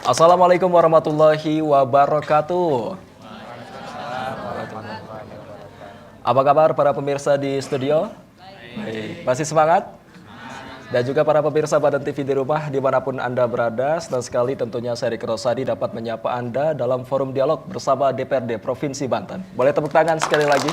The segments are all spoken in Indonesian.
Assalamualaikum warahmatullahi wabarakatuh. Apa kabar para pemirsa di studio? Baik, masih semangat? Dan juga para pemirsa Banten TV di rumah dimanapun Anda berada, senang sekali tentunya saya Riki Rosadi dapat menyapa Anda dalam forum dialog bersama DPRD Provinsi Banten. Boleh tepuk tangan sekali lagi?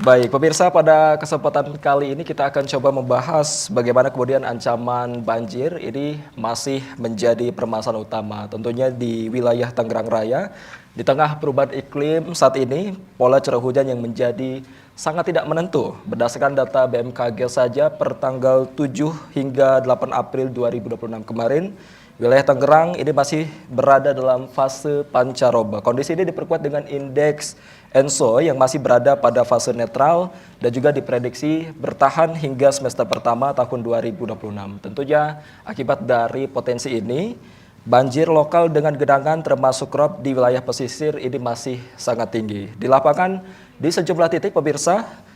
Baik, pemirsa, pada kesempatan kali ini kita akan coba membahas bagaimana kemudian ancaman banjir ini masih menjadi permasalahan utama. Tentunya di wilayah Tangerang Raya, di tengah perubahan iklim saat ini, pola curah hujan yang menjadi sangat tidak menentu. Berdasarkan data BMKG saja per tanggal 7 hingga 8 April 2026 kemarin, wilayah Tangerang ini masih berada dalam fase pancaroba. Kondisi ini diperkuat dengan indeks ENSO yang masih berada pada fase netral dan juga diprediksi bertahan hingga semester pertama tahun 2026. Tentunya akibat dari potensi ini, banjir lokal dengan genangan termasuk rob di wilayah pesisir ini masih sangat tinggi. Di lapangan, di sejumlah titik pemirsa,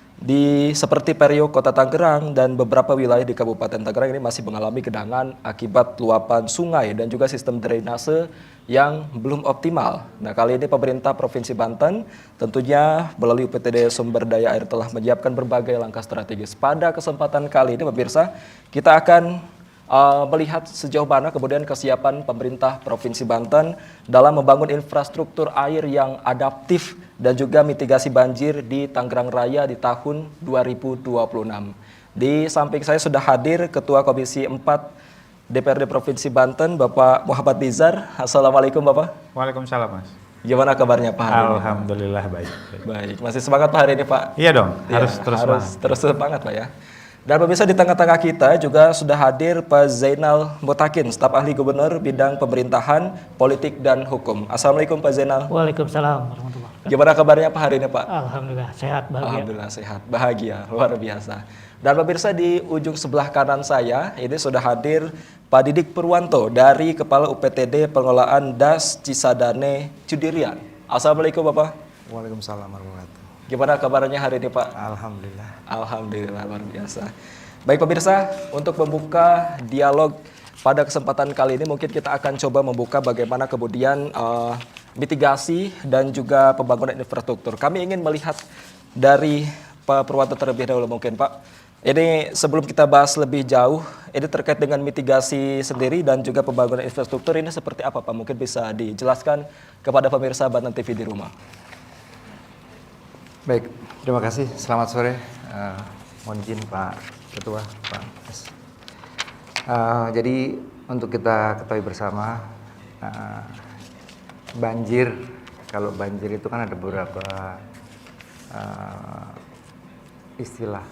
seperti Periuk, Kota Tangerang, dan beberapa wilayah di Kabupaten Tangerang ini masih mengalami genangan akibat luapan sungai dan juga sistem drainase yang belum optimal. Nah, kali ini pemerintah Provinsi Banten tentunya melalui UPTD Sumber Daya Air telah menyiapkan berbagai langkah strategis. Pada kesempatan kali ini pemirsa, kita akan melihat sejauh mana kemudian kesiapan pemerintah Provinsi Banten dalam membangun infrastruktur air yang adaptif dan juga mitigasi banjir di Tangerang Raya di tahun 2026. Di samping saya sudah hadir Ketua Komisi 4 DPRD Provinsi Banten, Bapak Muhammad Nizar. Assalamualaikum Bapak. Waalaikumsalam Mas. Gimana kabarnya Pak hari ini? Alhamdulillah baik. Baik, masih semangat Pak hari ini Pak? Iya dong, Ya, harus terus semangat Pak ya. Dan pemirsa, di tengah-tengah kita juga sudah hadir Pak Zainal Mutakin, staf ahli gubernur bidang pemerintahan, politik dan hukum. Assalamualaikum Pak Zainal. Waalaikumsalam warahmatullahi wabarakatuh. Gimana kabarnya Pak hari ini Pak? Alhamdulillah sehat, bahagia. Alhamdulillah sehat, bahagia, luar biasa. Dan pemirsa, di ujung sebelah kanan saya ini sudah hadir Pak Didik Purwanto dari Kepala UPTD Pengelolaan Das Cisadane Cudirian. Assalamualaikum Bapak. Waalaikumsalam warahmatullahi wabarakatuh. Gimana kabarnya hari ini Pak? Alhamdulillah. Alhamdulillah, luar biasa. Baik pemirsa, untuk membuka dialog pada kesempatan kali ini mungkin kita akan coba membuka bagaimana kemudian mitigasi dan juga pembangunan infrastruktur. Kami ingin melihat dari Pak Purwanto terlebih dahulu mungkin Pak. Ini sebelum kita bahas lebih jauh, ini terkait dengan mitigasi sendiri dan juga pembangunan infrastruktur ini seperti apa Pak? Mungkin bisa dijelaskan kepada pemirsa Banten TV di rumah. Baik, terima kasih. Selamat sore. Mohon izin Pak Ketua, Pak S. Jadi untuk kita ketahui bersama, banjir, kalau banjir itu kan ada beberapa istilah.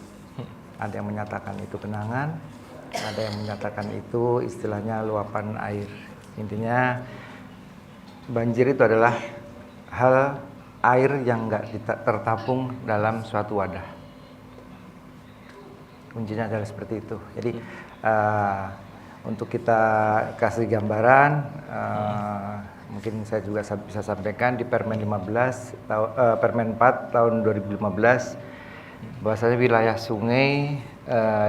Ada yang menyatakan itu genangan, ada yang menyatakan itu istilahnya luapan air. Intinya banjir itu adalah hal air yang nggak tertampung dalam suatu wadah. Kuncinya adalah seperti itu. Jadi untuk kita kasih gambaran, mungkin saya juga bisa sampaikan di Permen 4 tahun 2015 bahwasanya wilayah sungai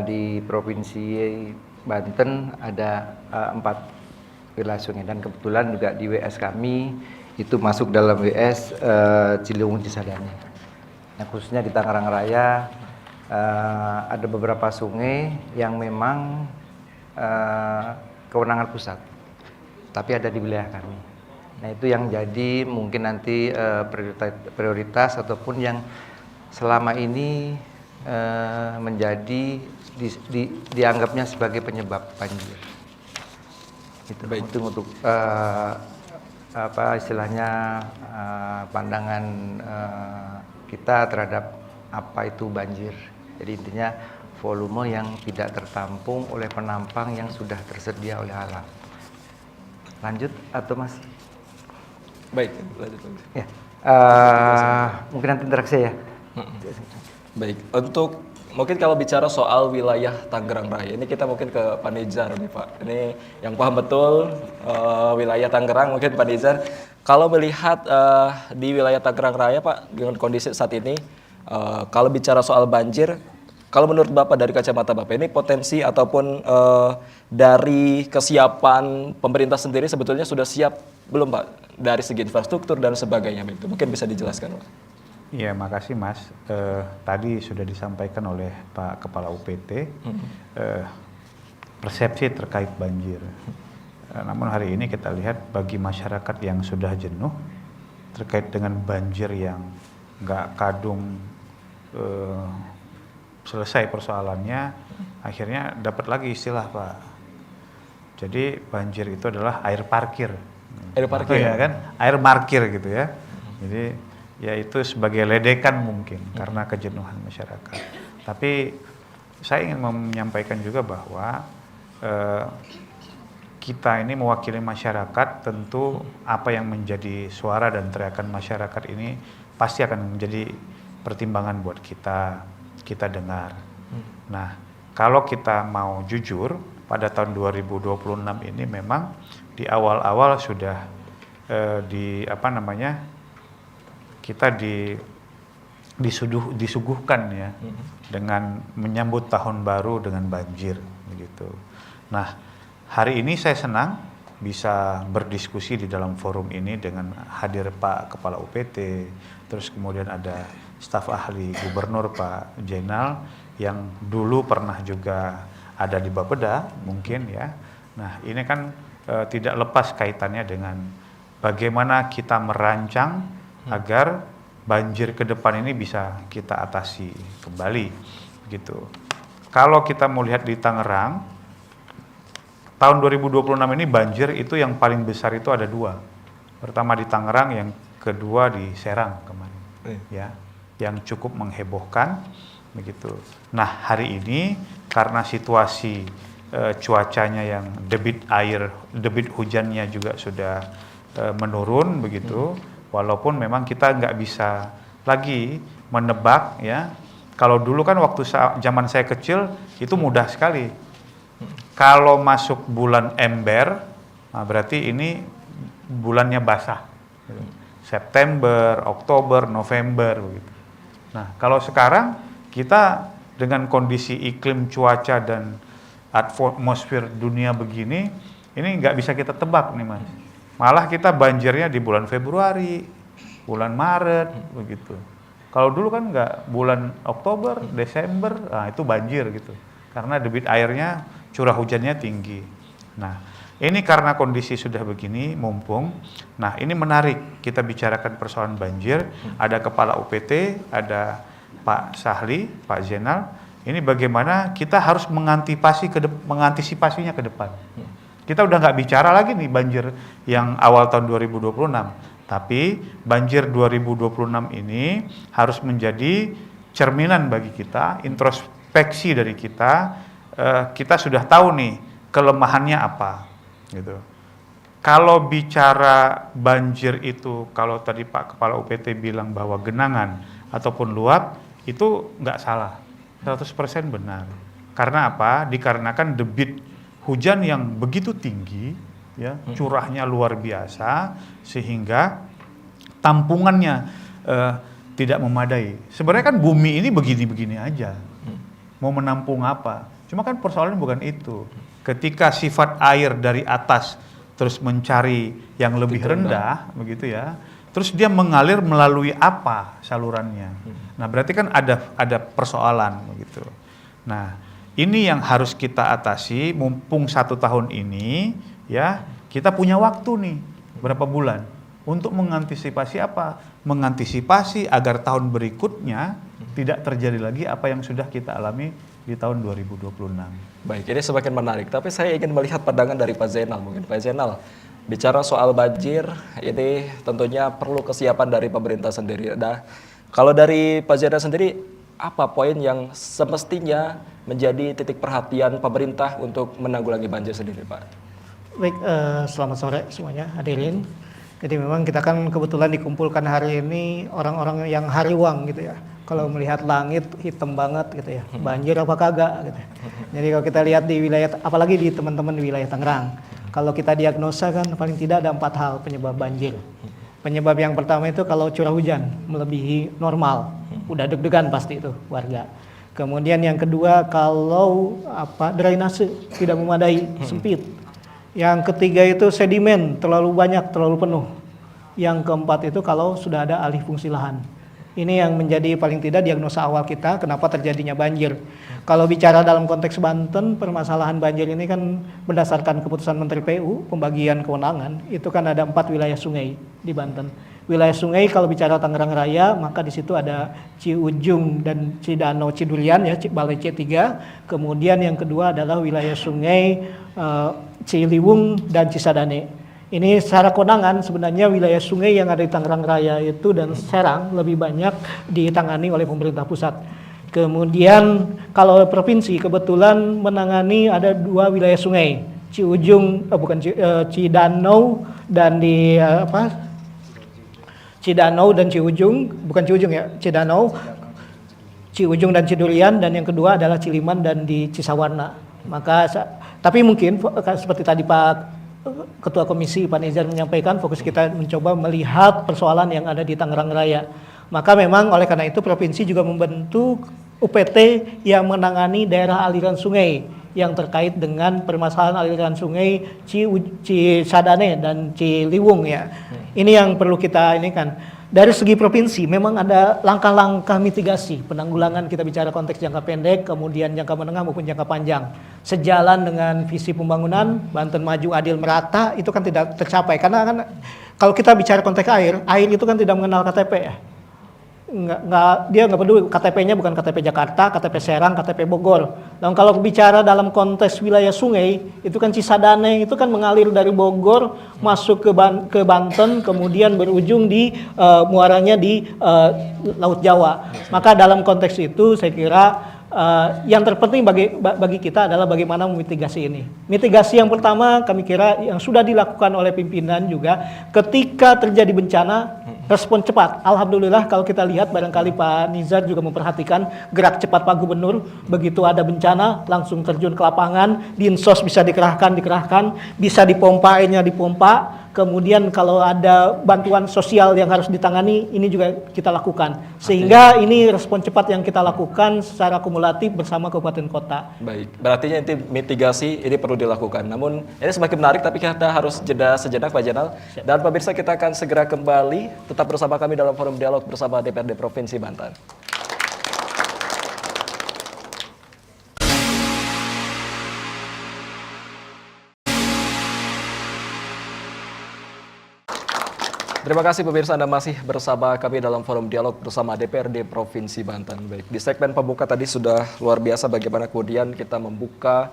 di Provinsi Banten ada 4 wilayah sungai, dan kebetulan juga di WS kami itu masuk dalam WS Ciliwung Cisadane. Nah, khususnya di Tangerang Raya ada beberapa sungai yang memang kewenangan pusat, tapi ada di wilayah kami. Nah, itu yang jadi mungkin nanti prioritas ataupun yang selama ini menjadi dianggapnya sebagai penyebab banjir. Itu untuk apa istilahnya pandangan kita terhadap apa itu banjir. Jadi intinya volume yang tidak tertampung oleh penampang yang sudah tersedia oleh alam. Lanjut atau masih? Baik, lanjut. Ya, mungkin nanti interaksi ya. Baik, untuk mungkin kalau bicara soal wilayah Tangerang Raya, ini kita mungkin ke Pak Nizar nih Pak. Ini yang paham betul wilayah Tangerang, mungkin Pak Nizar. Kalau melihat di wilayah Tangerang Raya Pak, dengan kondisi saat ini, kalau bicara soal banjir, Kalau menurut Bapak dari kacamata Bapak ini potensi ataupun dari kesiapan pemerintah sendiri sebetulnya sudah siap belum Pak dari segi infrastruktur dan sebagainya begitu. Mungkin bisa dijelaskan Pak. Iya, makasih Mas. Tadi sudah disampaikan oleh Pak Kepala UPT persepsi terkait banjir. Namun hari ini kita lihat bagi masyarakat yang sudah jenuh terkait dengan banjir yang nggak kadung selesai persoalannya, akhirnya dapat lagi istilah Pak. Jadi banjir itu adalah air parkir. Air parkir ya kan? Air markir gitu ya. Jadi ya itu sebagai ledekan mungkin karena kejenuhan masyarakat. Tapi saya ingin menyampaikan juga bahwa kita ini mewakili masyarakat, tentu apa yang menjadi suara dan teriakan masyarakat ini pasti akan menjadi pertimbangan buat kita dengar. Nah, kalau kita mau jujur, pada tahun 2026 ini memang di awal-awal sudah kita disuguhkan ya dengan menyambut tahun baru dengan banjir begitu. Nah, hari ini saya senang bisa berdiskusi di dalam forum ini dengan hadir Pak Kepala UPT, terus kemudian ada staf ahli Gubernur Pak Jenal yang dulu pernah juga ada di Bapeda mungkin ya. Nah, ini kan tidak lepas kaitannya dengan bagaimana kita merancang agar banjir ke depan ini bisa kita atasi kembali begitu. Kalau kita mau lihat di Tangerang tahun 2026 ini banjir itu yang paling besar itu ada 2. Pertama di Tangerang, yang kedua di Serang kemarin. Ya, yang cukup menghebohkan begitu. Nah, hari ini karena situasi cuacanya yang debit hujannya juga sudah menurun begitu. Walaupun memang kita nggak bisa lagi menebak ya. Kalau dulu kan waktu zaman saya kecil itu mudah sekali. Kalau masuk bulan ember, nah berarti ini bulannya basah. September, Oktober, November begitu. Nah, kalau sekarang kita dengan kondisi iklim cuaca dan atmosfer dunia begini, ini nggak bisa kita tebak nih Mas. Malah kita banjirnya di bulan Februari, bulan Maret begitu. Kalau dulu kan nggak, bulan Oktober, Desember, nah itu banjir gitu. Karena debit airnya, curah hujannya tinggi. Nah, ini karena kondisi sudah begini, mumpung. Nah, ini menarik kita bicarakan persoalan banjir. Ada Kepala UPT, ada Pak Sahli, Pak Jenal. Ini bagaimana kita harus mengantisipasinya ke depan. Kita udah nggak bicara lagi nih banjir yang awal tahun 2026. Tapi banjir 2026 ini harus menjadi cerminan bagi kita, introspeksi dari kita. Kita sudah tahu nih kelemahannya apa gitu. Kalau bicara banjir itu, kalau tadi Pak Kepala UPT bilang bahwa genangan ataupun luap itu nggak salah, 100% benar. Karena apa? Dikarenakan debit hujan yang begitu tinggi ya, curahnya luar biasa sehingga tampungannya tidak memadai. Sebenarnya kan bumi ini begini-begini aja. Mau menampung apa? Cuma kan persoalannya bukan itu. Ketika sifat air dari atas terus mencari yang lebih rendah, begitu ya. Terus dia mengalir melalui apa salurannya? Nah, berarti kan ada persoalan begitu. Nah, ini yang harus kita atasi mumpung 1 tahun ini ya, kita punya waktu nih berapa bulan untuk mengantisipasi apa? Mengantisipasi agar tahun berikutnya tidak terjadi lagi apa yang sudah kita alami di tahun 2026. Baik, ini semakin menarik. Tapi saya ingin melihat pandangan dari Pak Zainal mungkin. Pak Zainal, bicara soal banjir, ini tentunya perlu kesiapan dari pemerintah sendiri. Nah, kalau dari Pak Zainal sendiri, apa poin yang semestinya menjadi titik perhatian pemerintah untuk menanggulangi banjir sendiri, Pak? Baik, selamat sore semuanya hadirin. Jadi memang kita kan kebetulan dikumpulkan hari ini orang-orang yang hariwang gitu ya. Kalau melihat langit hitam banget gitu ya, banjir apa kagak gitu. Jadi kalau kita lihat di wilayah, apalagi di teman-teman di wilayah Tangerang, kalau kita diagnosa kan paling tidak ada 4 hal penyebab banjir. Penyebab yang pertama itu kalau curah hujan melebihi normal, udah deg-degan pasti itu warga. Kemudian yang kedua kalau drainase tidak memadai, sempit. Yang ketiga itu sedimen terlalu banyak, terlalu penuh. Yang keempat itu kalau sudah ada alih fungsi lahan. Ini yang menjadi paling tidak diagnosa awal kita kenapa terjadinya banjir. Kalau bicara dalam konteks Banten, permasalahan banjir ini kan berdasarkan keputusan Menteri PU, pembagian kewenangan, itu kan ada 4 wilayah sungai di Banten. Wilayah sungai kalau bicara Tangerang Raya, maka di situ ada Ciujung dan Cidanau Cidurian ya, Balai C3. Kemudian yang kedua adalah wilayah sungai Ciliwung dan Cisadane. Ini secara kewenangan sebenarnya wilayah sungai yang ada di Tangerang Raya itu dan Serang lebih banyak ditangani oleh pemerintah pusat. Kemudian kalau provinsi kebetulan menangani ada 2 wilayah sungai, Cidanau dan Cidanau dan Ciujung, bukan Ciujung ya, Ciujung dan Cidurian, dan yang kedua adalah Ciliman dan di Cisawarna. Tapi mungkin seperti tadi Pak Ketua Komisi Pak Nizar menyampaikan, fokus kita mencoba melihat persoalan yang ada di Tangerang Raya. Maka memang oleh karena itu provinsi juga membentuk UPT yang menangani daerah aliran sungai yang terkait dengan permasalahan aliran sungai Cisadane dan Ciliwung ya. Ini yang perlu kita ini kan. Dari segi provinsi memang ada langkah-langkah mitigasi penanggulangan, kita bicara konteks jangka pendek, kemudian jangka menengah maupun jangka panjang. Sejalan dengan visi pembangunan Banten maju adil merata itu kan tidak tercapai karena kan kalau kita bicara konteks air itu kan tidak mengenal KTP ya. Dia nggak peduli KTP-nya bukan KTP Jakarta, KTP Serang, KTP Bogor. Dan kalau bicara dalam konteks wilayah sungai, itu kan Cisadane itu kan mengalir dari Bogor masuk ke Banten, kemudian berujung di muaranya di Laut Jawa. Maka dalam konteks itu saya kira yang terpenting bagi kita adalah bagaimana memitigasi ini. Mitigasi yang pertama kami kira yang sudah dilakukan oleh pimpinan juga ketika terjadi bencana, respon cepat. Alhamdulillah kalau kita lihat barangkali Pak Nizar juga memperhatikan gerak cepat Pak Gubernur. Begitu ada bencana langsung terjun ke lapangan, Dinsos bisa dikerahkan, bisa dipompa airnya dipompa. Kemudian kalau ada bantuan sosial yang harus ditangani, ini juga kita lakukan. Sehingga ini respon cepat yang kita lakukan secara kumulatif bersama kabupaten kota. Baik, berarti nanti mitigasi ini perlu dilakukan. Namun ini semakin menarik, tapi kita harus jeda sejenak Pak Jenal. Dan pemirsa kita akan segera kembali, tetap bersama kami dalam forum dialog bersama DPRD Provinsi Banten. Terima kasih pemirsa, Anda masih bersama kami dalam forum dialog bersama DPRD Provinsi Banten. Baik, di segmen pembuka tadi sudah luar biasa bagaimana kemudian kita membuka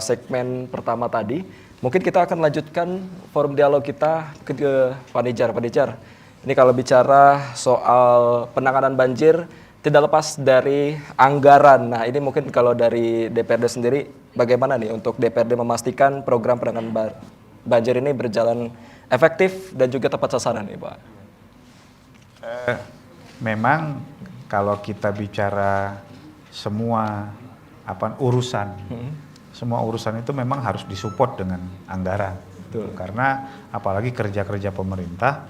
segmen pertama tadi. Mungkin kita akan lanjutkan forum dialog kita ke Pak Nizar. Pak Nizar, ini kalau bicara soal penanganan banjir tidak lepas dari anggaran. Nah, ini mungkin kalau dari DPRD sendiri bagaimana nih untuk DPRD memastikan program penanganan banjir ini berjalan efektif dan juga tepat sasaran nih Pak? Memang kalau kita bicara semua urusan, semua urusan itu memang harus disupport dengan anggaran. Betul. Karena apalagi kerja-kerja pemerintah,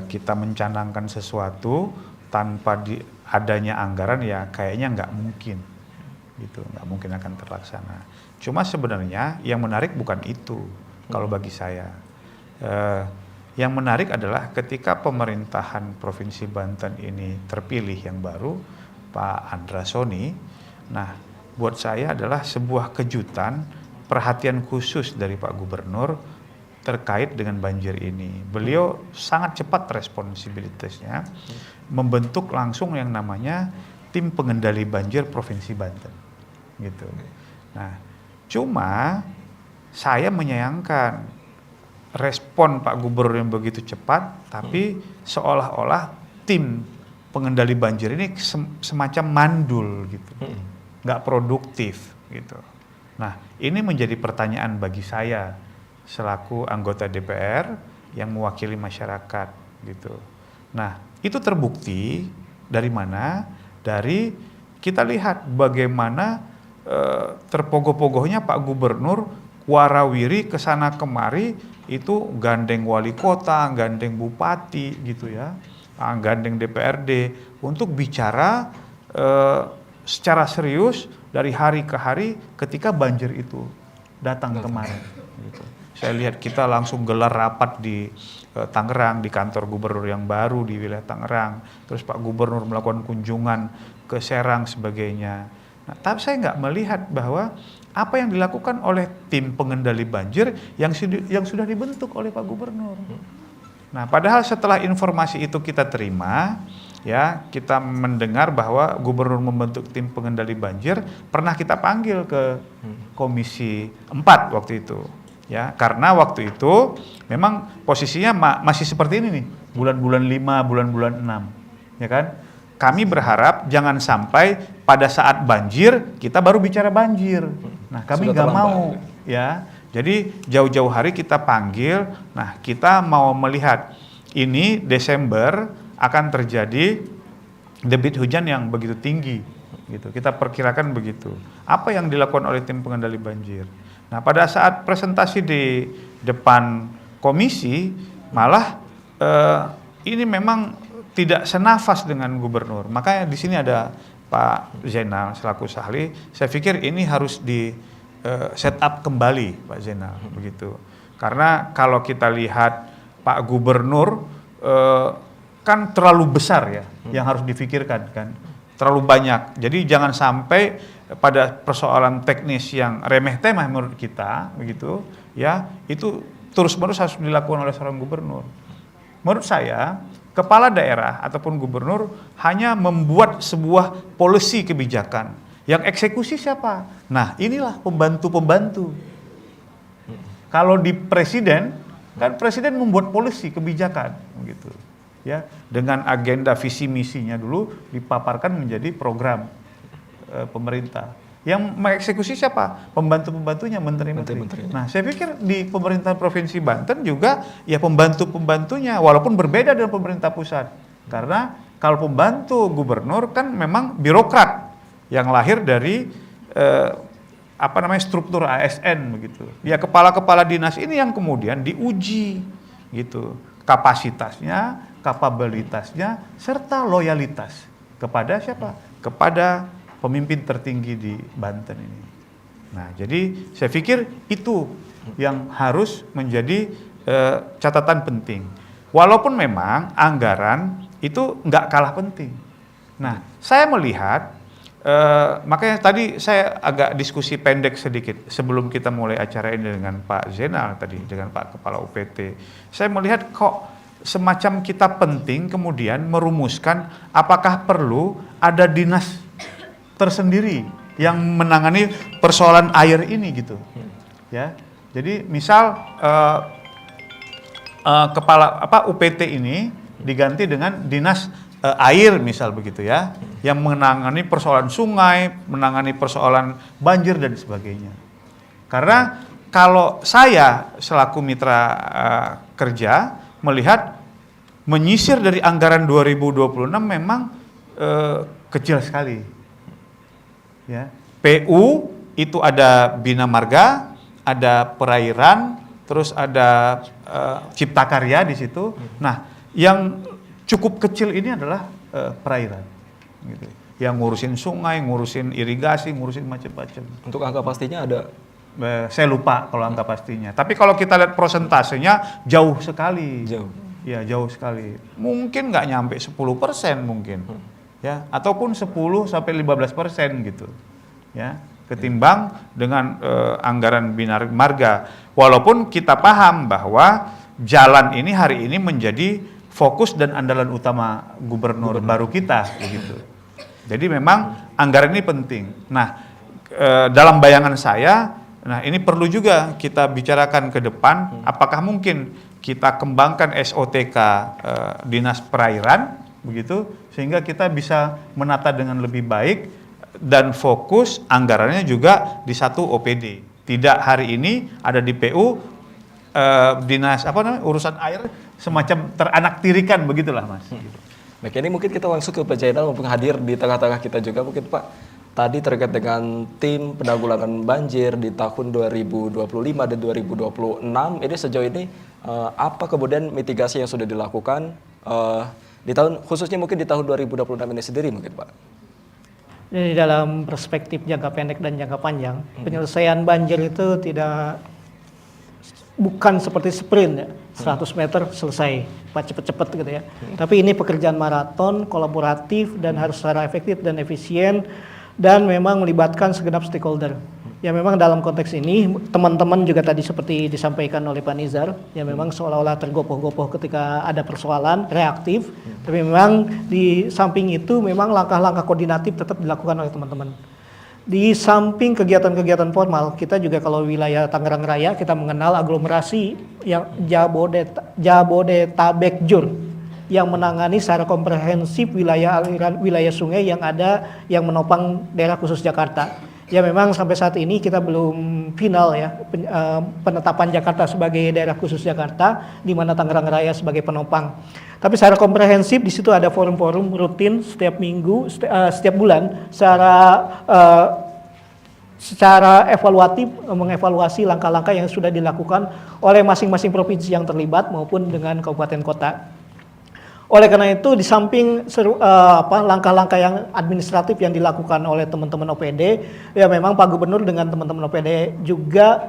kita mencanangkan sesuatu tanpa adanya anggaran ya kayaknya nggak mungkin, gitu, nggak mungkin akan terlaksana. Cuma sebenarnya yang menarik bukan itu kalau bagi saya. Yang menarik adalah ketika pemerintahan Provinsi Banten ini terpilih yang baru, Pak Andra Soni. Nah, buat saya adalah sebuah kejutan, perhatian khusus dari Pak Gubernur terkait dengan banjir ini. Beliau sangat cepat responsibilitasnya, membentuk langsung yang namanya Tim Pengendali Banjir Provinsi Banten, gitu. Nah, cuma saya menyayangkan respon Pak Gubernur yang begitu cepat, tapi seolah-olah tim pengendali banjir ini semacam mandul gitu, nggak produktif gitu. Nah, ini menjadi pertanyaan bagi saya selaku anggota DPR yang mewakili masyarakat gitu. Nah, itu terbukti dari mana? Dari kita lihat bagaimana terpogoh-pogohnya Pak Gubernur warawiri kesana kemari, itu gandeng wali kota, gandeng bupati gitu ya, gandeng DPRD untuk bicara secara serius dari hari ke hari ketika banjir itu datang kemarin. Gitu. Saya lihat kita langsung gelar rapat di Tangerang, di kantor gubernur yang baru di wilayah Tangerang. Terus Pak Gubernur melakukan kunjungan ke Serang sebagainya. Nah, tapi saya nggak melihat bahwa apa yang dilakukan oleh tim pengendali banjir yang sudah dibentuk oleh Pak Gubernur. Nah, padahal setelah informasi itu kita terima, ya, kita mendengar bahwa Gubernur membentuk tim pengendali banjir, pernah kita panggil ke Komisi 4 waktu itu. Ya, karena waktu itu memang posisinya masih seperti ini nih, bulan-bulan 5, bulan-bulan 6. Ya kan? Kami berharap jangan sampai pada saat banjir kita baru bicara banjir. Nah, kami nggak mau, ya. Jadi jauh-jauh hari kita panggil. Nah, kita mau melihat ini Desember akan terjadi debit hujan yang begitu tinggi, gitu. Kita perkirakan begitu. Apa yang dilakukan oleh tim pengendali banjir? Nah, pada saat presentasi di depan komisi, malah ini memang tidak senafas dengan gubernur. Makanya di sini ada Pak Zainal selaku Sahli. Saya pikir ini harus di set up kembali, Pak Zainal, begitu. Karena kalau kita lihat Pak Gubernur kan terlalu besar ya, yang harus difikirkan kan, terlalu banyak. Jadi jangan sampai pada persoalan teknis yang remeh-temeh menurut kita, begitu, ya, itu terus-menerus harus dilakukan oleh seorang gubernur. Menurut saya, kepala daerah ataupun gubernur hanya membuat sebuah policy kebijakan. Yang eksekusi siapa? Nah, inilah pembantu-pembantu. Kalau di presiden, kan presiden membuat policy kebijakan, begitu. Ya, dengan agenda visi misinya dulu dipaparkan menjadi program pemerintah. Yang mengeksekusi siapa? Pembantu-pembantunya, menteri-menteri. Nah, saya pikir di pemerintah Provinsi Banten juga ya pembantu-pembantunya, walaupun berbeda dengan pemerintah pusat. Karena kalau pembantu gubernur kan memang birokrat yang lahir dari struktur ASN begitu. Ya, kepala-kepala dinas ini yang kemudian diuji gitu, kapasitasnya, kapabilitasnya, serta loyalitas kepada siapa? Kepada pemimpin tertinggi di Banten ini. Nah, jadi saya pikir itu yang harus menjadi catatan penting. Walaupun memang anggaran itu nggak kalah penting. Nah, saya melihat, makanya tadi saya agak diskusi pendek sedikit sebelum kita mulai acara ini dengan Pak Zainal tadi, dengan Pak Kepala UPT. Saya melihat kok semacam kita penting kemudian merumuskan apakah perlu ada dinas tersendiri yang menangani persoalan air ini gitu, ya. Jadi misal kepala UPT ini diganti dengan dinas air misal begitu ya, yang menangani persoalan sungai, menangani persoalan banjir dan sebagainya. Karena kalau saya selaku mitra kerja melihat menyisir dari anggaran 2026 memang kecil sekali. Ya, PU itu ada Bina Marga, ada perairan, terus ada Cipta Karya di situ. Nah, yang cukup kecil ini adalah perairan, gitu. Yang ngurusin sungai, ngurusin irigasi, ngurusin macam-macam. Untuk angka pastinya ada? Saya lupa kalau angka pastinya. Tapi kalau kita lihat prosentasenya jauh sekali. Jauh. Ya, jauh sekali. Mungkin nggak nyampe 10% mungkin. Ya, ataupun 10 sampai 15% gitu. Ya, ketimbang dengan anggaran Bina Marga. Walaupun kita paham bahwa jalan ini hari ini menjadi fokus dan andalan utama gubernur baru kita begitu. Jadi memang anggaran ini penting. Nah, dalam bayangan saya, nah ini perlu juga kita bicarakan ke depan, apakah mungkin kita kembangkan SOTK Dinas Perairan begitu, sehingga kita bisa menata dengan lebih baik dan fokus anggarannya juga di satu OPD. Tidak hari ini ada di PU dinas urusan air semacam teranak-tirikan begitulah, Mas. Baik, ini mungkin kita langsung ke Pak Zainal mumpung hadir di tengah-tengah kita juga mungkin Pak. Tadi terkait dengan tim penanggulangan banjir di tahun 2025 dan 2026, ini sejauh ini apa kemudian mitigasi yang sudah dilakukan di tahun khususnya mungkin di tahun 2026 ini sendiri mungkin Pak? Jadi dalam perspektif jangka pendek dan jangka panjang, penyelesaian banjir itu bukan seperti sprint ya, 100 meter selesai, cepet-cepet gitu ya. Tapi ini pekerjaan maraton, kolaboratif, dan harus secara efektif dan efisien, dan memang melibatkan segenap stakeholder. Ya memang dalam konteks ini, teman-teman juga tadi seperti disampaikan oleh Pak Nizar, ya memang seolah-olah tergopoh-gopoh ketika ada persoalan, reaktif, tapi memang di samping itu memang langkah-langkah koordinatif tetap dilakukan oleh teman-teman. Di samping kegiatan-kegiatan formal, kita juga kalau wilayah Tangerang Raya, kita mengenal aglomerasi yang Jabodetabek Jur, yang menangani secara komprehensif wilayah sungai yang ada yang menopang daerah khusus Jakarta. Ya memang sampai saat ini kita belum final ya penetapan Jakarta sebagai daerah khusus Jakarta, di mana Tangerang Raya sebagai penopang. Tapi secara komprehensif di situ ada forum-forum rutin setiap minggu, setiap bulan secara evaluatif mengevaluasi langkah-langkah yang sudah dilakukan oleh masing-masing provinsi yang terlibat maupun dengan kabupaten kota. Oleh karena itu, di samping langkah-langkah yang administratif yang dilakukan oleh teman-teman OPD, ya memang Pak Gubernur dengan teman-teman OPD juga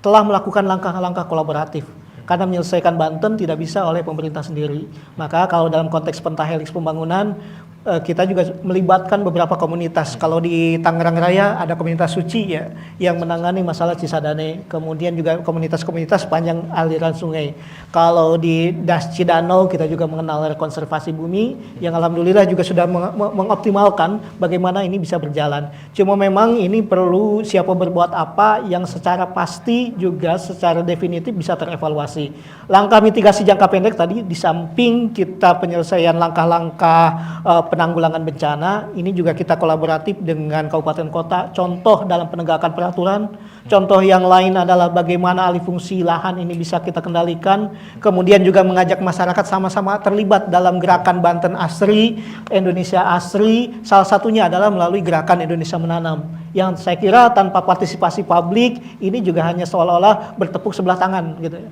telah melakukan langkah-langkah kolaboratif. Karena menyelesaikan Banten tidak bisa oleh pemerintah sendiri. Maka kalau dalam konteks pentahelix pembangunan, kita juga melibatkan beberapa komunitas. Kalau di Tangerang Raya ada komunitas Suci ya, yang menangani masalah Cisadane. Kemudian juga komunitas-komunitas sepanjang aliran sungai. Kalau di Das Cidanau kita juga mengenal konservasi bumi, yang alhamdulillah juga sudah mengoptimalkan bagaimana ini bisa berjalan. Cuma memang ini perlu siapa berbuat apa yang secara pasti juga secara definitif bisa terevaluasi. Langkah mitigasi jangka pendek tadi, di samping kita penyelesaian langkah-langkah penanggulangan bencana, ini juga kita kolaboratif dengan kabupaten kota. Contoh dalam penegakan peraturan, contoh yang lain adalah bagaimana alih fungsi lahan ini bisa kita kendalikan. Kemudian juga mengajak masyarakat sama-sama terlibat dalam gerakan Banten Asri, Indonesia Asri. Salah satunya adalah melalui gerakan Indonesia Menanam, yang saya kira tanpa partisipasi publik ini juga hanya seolah-olah bertepuk sebelah tangan gitu ya.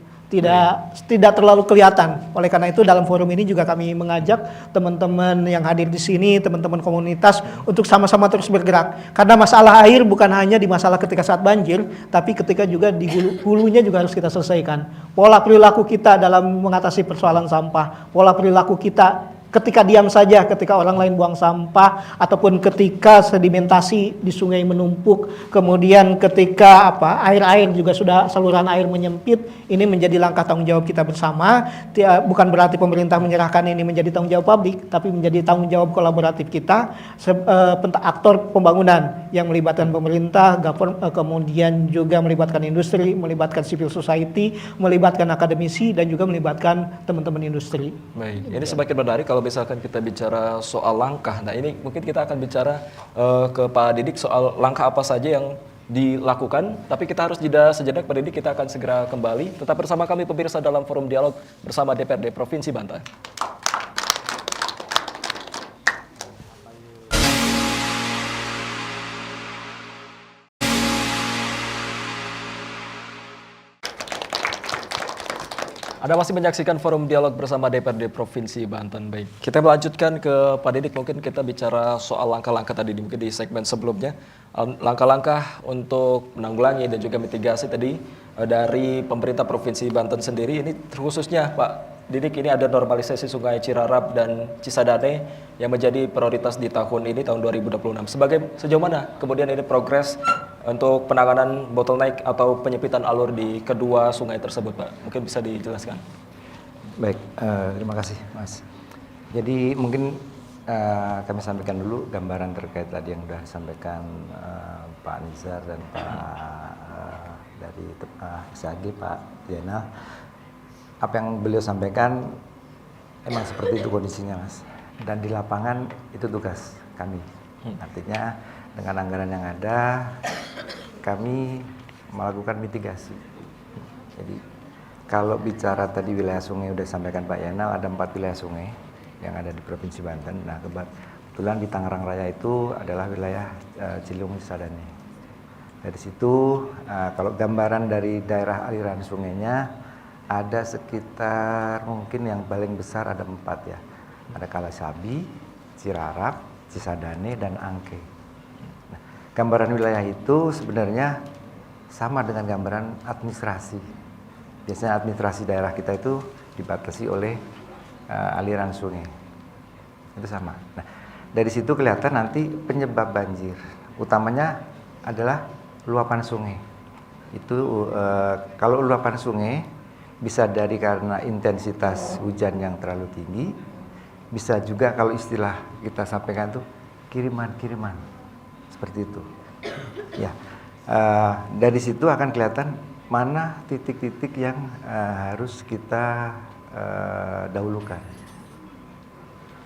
Tidak terlalu kelihatan. Oleh karena itu dalam forum ini juga kami mengajak teman-teman yang hadir di sini, teman-teman komunitas untuk sama-sama terus bergerak. Karena masalah air bukan hanya di masalah ketika saat banjir, tapi ketika juga di hulunya juga harus kita selesaikan. Pola perilaku kita dalam mengatasi persoalan sampah, pola perilaku kita ketika diam saja, ketika orang lain buang sampah, ataupun ketika sedimentasi di sungai menumpuk, kemudian ketika air juga sudah saluran air menyempit, ini menjadi langkah tanggung jawab kita bersama. Bukan berarti pemerintah menyerahkan ini menjadi tanggung jawab publik, tapi menjadi tanggung jawab kolaboratif kita, aktor pembangunan yang melibatkan pemerintah, kemudian juga melibatkan industri, melibatkan civil society, melibatkan akademisi, dan juga melibatkan teman-teman industri. Baik, ini semakin menarik kalau misalkan kita bicara soal langkah. Nah ini mungkin kita akan bicara ke Pak Didik soal langkah apa saja yang dilakukan. Tapi kita harus jeda sejenak, Pak Didik, kita akan segera kembali. Tetap bersama kami pemirsa dalam forum dialog bersama DPRD Provinsi Banten. Anda masih menyaksikan forum dialog bersama DPRD Provinsi Banten. Baik, kita melanjutkan ke Pak Didik. Mungkin kita bicara soal langkah-langkah tadi mungkin di segmen sebelumnya. Langkah-langkah untuk menanggulangi dan juga mitigasi tadi dari pemerintah Provinsi Banten sendiri. Ini khususnya Pak Didik, ini ada normalisasi Sungai Cirarap dan Cisadane yang menjadi prioritas di tahun ini, tahun 2026. Sejauh mana kemudian ini progres untuk penanganan bottleneck atau penyempitan alur di kedua sungai tersebut, Pak? Mungkin bisa dijelaskan. Baik, terima kasih Mas. Jadi mungkin kami sampaikan dulu gambaran terkait tadi yang sudah disampaikan Pak Nizar dan Pak dari SAG, Pak Zainal. Apa yang beliau sampaikan emang seperti itu kondisinya, Mas. Dan di lapangan itu tugas kami. Artinya dengan anggaran yang ada, kami melakukan mitigasi. Jadi kalau bicara tadi wilayah sungai udah disampaikan Pak Yanal, ada 4 wilayah sungai yang ada di Provinsi Banten. Nah kebetulan di Tangerang Raya itu adalah wilayah Ciliwung Cisadane. Dari situ kalau gambaran dari daerah aliran sungainya ada sekitar mungkin yang paling besar ada 4 ya. Ada Kalasabi, Cirarap, Cisadane, dan Angke. Nah, gambaran wilayah itu sebenarnya sama dengan gambaran administrasi. Biasanya administrasi daerah kita itu dibatasi oleh aliran sungai. Itu sama. Nah, dari situ kelihatan nanti penyebab banjir. Utamanya adalah luapan sungai. Itu kalau luapan sungai bisa dari karena intensitas hujan yang terlalu tinggi, bisa juga kalau istilah kita sampaikan tuh kiriman-kiriman, seperti itu. Ya, dari situ akan kelihatan mana titik-titik yang harus kita dahulukan.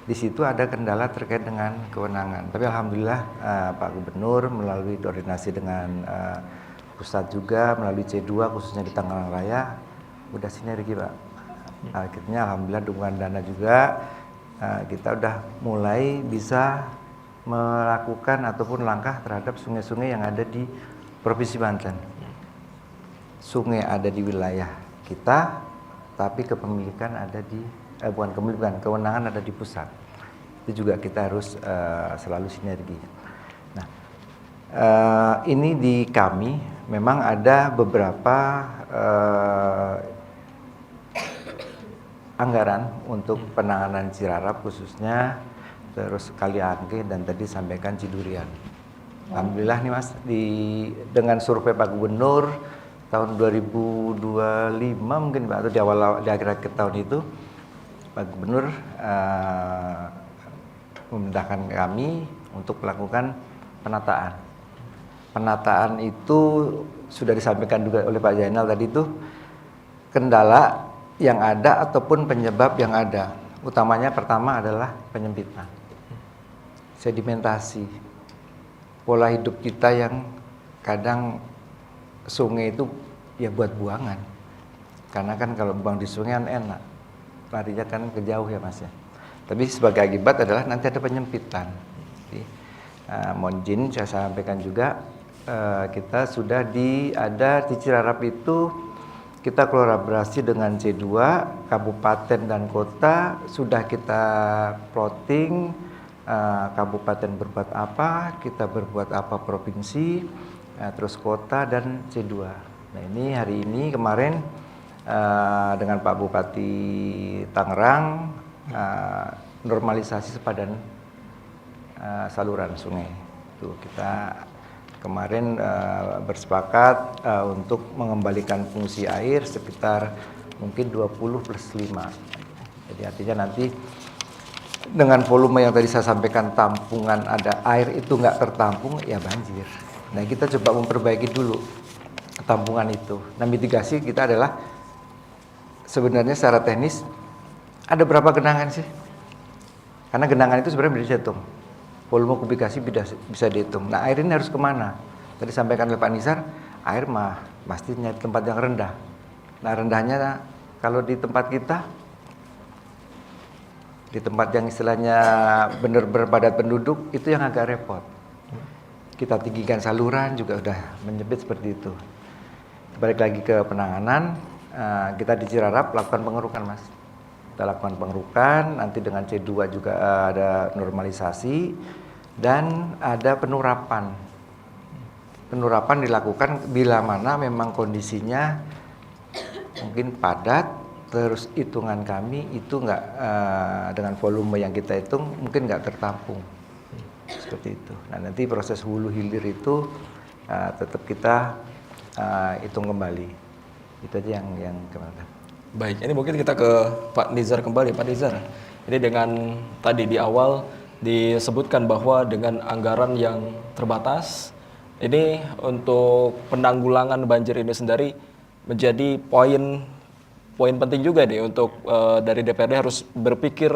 Di situ ada kendala terkait dengan kewenangan. Tapi alhamdulillah Pak Gubernur melalui koordinasi dengan pusat juga melalui C2 khususnya di Tangerang Raya udah sinergi Pak. Akhirnya alhamdulillah dukungan dana juga kita udah mulai bisa melakukan ataupun langkah terhadap sungai-sungai yang ada di Provinsi Banten. Sungai ada di wilayah kita, tapi kepemilikan ada di bukan kepemilikan, kewenangan ada di pusat. Itu juga kita harus selalu sinergi. Nah, ini di kami memang ada beberapa anggaran untuk penanganan Cirarap khususnya, terus Kali Angke dan tadi sampaikan Cidurian. Alhamdulillah nih Mas, dengan survei Pak Gubernur tahun 2025 mungkin Pak, atau di akhir-akhir tahun itu Pak Gubernur memindahkan kami untuk melakukan penataan. Penataan itu sudah disampaikan juga oleh Pak Zainal tadi itu kendala yang ada ataupun penyebab yang ada. Utamanya pertama adalah penyempitan, sedimentasi, pola hidup kita yang kadang sungai itu ya buat buangan. Karena kan kalau buang di sungai kan enak, larinya kan ke jauh ya Mas ya. Tapi sebagai akibat adalah nanti ada penyempitan. Jadi, mohon izin saya sampaikan juga kita sudah ada di Cirarap itu kita kolaborasi dengan C2, kabupaten dan kota sudah kita plotting kabupaten berbuat apa, kita berbuat apa provinsi, terus kota dan C2. Nah ini hari ini kemarin dengan Pak Bupati Tangerang normalisasi sepadan saluran sungai. Itu kita kemarin bersepakat untuk mengembalikan fungsi air sekitar mungkin 20+5. Jadi artinya nanti dengan volume yang tadi saya sampaikan tampungan ada air itu nggak tertampung ya banjir. Nah kita coba memperbaiki dulu tampungan itu. Nah mitigasi kita adalah sebenarnya secara teknis ada berapa genangan sih? Karena genangan itu sebenarnya bisa dihitung. Volume kubikasi bisa dihitung. Nah air ini harus kemana? Tadi sampaikan oleh Pak Nizar, air mah pasti nyari tempat yang rendah. Nah rendahnya kalau di tempat kita, di tempat yang istilahnya benar-benar padat penduduk, itu yang agak repot. Kita tinggikan saluran juga udah menyempit seperti itu. Balik lagi ke penanganan, kita di Cirarap lakukan pengerukan Mas. Kita lakukan pengerukan, nanti dengan C2 juga ada normalisasi dan ada penurapan. Penurapan dilakukan bila mana memang kondisinya mungkin padat, terus hitungan kami itu nggak dengan volume yang kita hitung mungkin nggak tertampung. Seperti itu. Nah nanti proses hulu hilir itu tetap kita hitung kembali. Itu aja yang kemarin. Baik, ini mungkin kita ke Pak Nizar kembali. Pak Nizar, ini dengan tadi di awal disebutkan bahwa dengan anggaran yang terbatas, ini untuk penanggulangan banjir ini sendiri menjadi poin penting juga nih untuk dari DPRD harus berpikir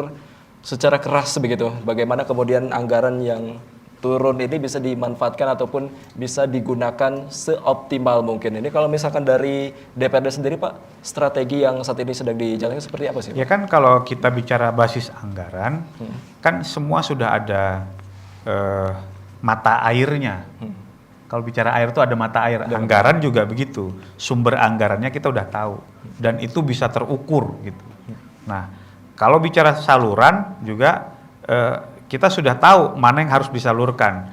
secara keras begitu. Bagaimana kemudian anggaran yang turun ini bisa dimanfaatkan ataupun bisa digunakan seoptimal mungkin. Ini kalau misalkan dari DPRD sendiri Pak, strategi yang saat ini sedang dijalankan seperti apa sih? Ya kan kalau kita bicara basis anggaran, kan semua sudah ada mata airnya. Kalau bicara air itu ada mata air, anggaran juga begitu. Sumber anggarannya kita udah tahu dan itu bisa terukur gitu. Nah, kalau bicara saluran juga kita sudah tahu mana yang harus disalurkan,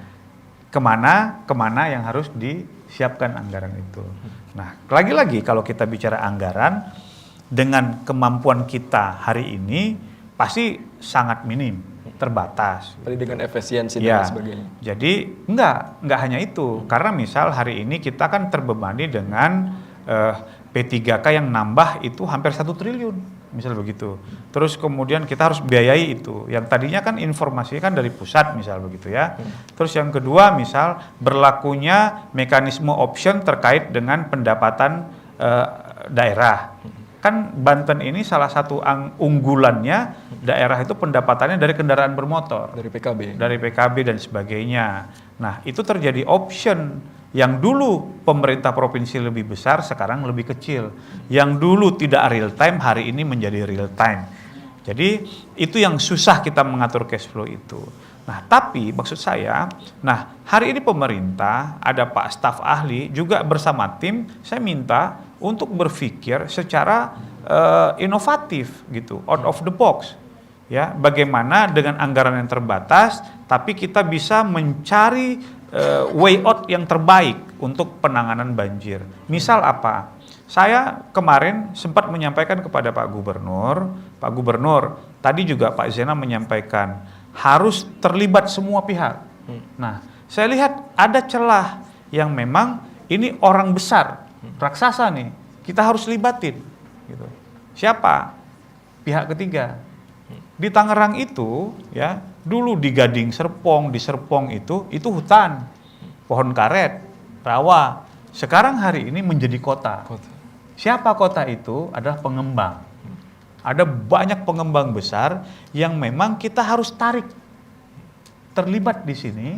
kemana yang harus disiapkan anggaran itu. Nah, lagi-lagi kalau kita bicara anggaran, dengan kemampuan kita hari ini pasti sangat minim, terbatas. Tadi dengan efisiensi Ya, dan sebagainya. jadi enggak hanya itu, karena misal hari ini kita kan terbebani dengan P3K yang nambah itu hampir 1 triliun, misal begitu. Terus kemudian kita harus biayai itu, yang tadinya kan informasinya kan dari pusat, misal begitu ya. Terus yang kedua, misal berlakunya mekanisme option terkait dengan pendapatan daerah. Kan Banten ini salah satu unggulannya, daerah itu pendapatannya dari kendaraan bermotor. Dari PKB. Dari PKB dan sebagainya. Nah, itu terjadi option yang dulu pemerintah provinsi lebih besar, sekarang lebih kecil. Yang dulu tidak real time, hari ini menjadi real time. Jadi itu yang susah kita mengatur cash flow itu. Nah, tapi maksud saya, hari ini pemerintah, ada Pak staf ahli juga bersama tim, saya minta untuk berpikir secara inovatif gitu, out of the box. Ya, bagaimana dengan anggaran yang terbatas, tapi kita bisa mencari way out yang terbaik untuk penanganan banjir. Misal apa? Saya kemarin sempat menyampaikan kepada Pak Gubernur, tadi juga Pak Zena menyampaikan, harus terlibat semua pihak. Nah, saya lihat ada celah yang memang ini orang besar, raksasa nih, kita harus libatin. Gitu. Siapa? Pihak ketiga. Di Tangerang itu, ya, dulu di Gading Serpong, di Serpong itu hutan, pohon karet, rawa. Sekarang hari ini menjadi kota. Siapa kota itu? Adalah pengembang. Ada banyak pengembang besar yang memang kita harus tarik, terlibat di sini,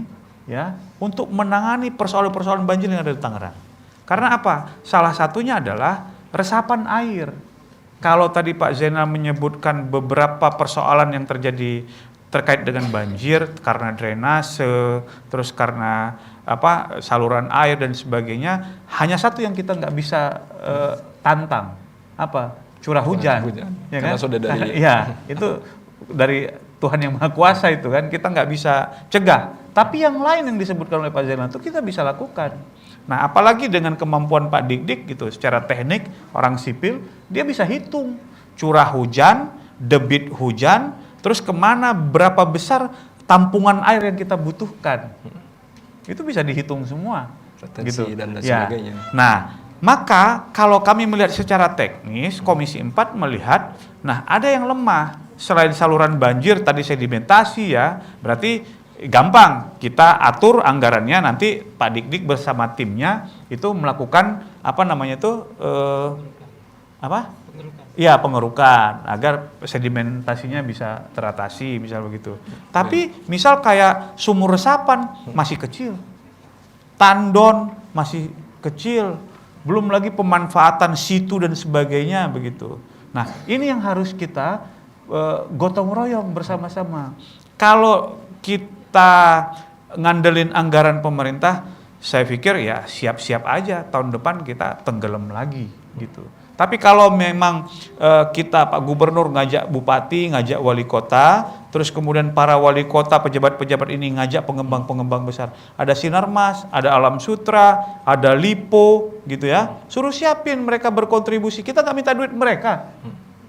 ya, untuk menangani persoalan-persoalan banjir yang ada di Tangerang. Karena apa? Salah satunya adalah resapan air. Kalau tadi Pak Zainal menyebutkan beberapa persoalan yang terjadi terkait dengan banjir karena drainase, terus karena saluran air dan sebagainya, hanya satu yang kita nggak bisa tantang, curah hujan. Ya kan? Karena sudah dari ya, itu dari Tuhan yang Maha Kuasa itu kan, kita nggak bisa cegah. Tapi yang lain yang disebutkan oleh Pak Zainal itu kita bisa lakukan. Nah, apalagi dengan kemampuan Pak Dik-Dik gitu, secara teknik orang sipil dia bisa hitung curah hujan, debit hujan, terus kemana berapa besar tampungan air yang kita butuhkan. Itu bisa dihitung semua. Retensi gitu. dan Ya. sebagainya. Nah, maka kalau kami melihat secara teknis, Komisi 4 melihat, ada yang lemah. Selain saluran banjir, tadi sedimentasi ya, berarti gampang kita atur anggarannya, nanti Pak Dik-Dik bersama timnya itu melakukan pengerukan agar sedimentasinya bisa teratasi, misal begitu. Tapi misal kayak sumur resapan masih kecil, tandon masih kecil, belum lagi pemanfaatan situ dan sebagainya begitu. Nah, ini yang harus kita gotong royong bersama-sama. Kalau kita ngandelin anggaran pemerintah, saya pikir ya siap-siap aja tahun depan kita tenggelam lagi gitu. Tapi kalau memang kita Pak Gubernur ngajak Bupati, ngajak Wali Kota, terus kemudian para Wali Kota, pejabat-pejabat ini ngajak pengembang-pengembang besar, ada Sinarmas, ada Alam Sutra, ada Lipo gitu ya, suruh siapin mereka berkontribusi. Kita nggak minta duit mereka,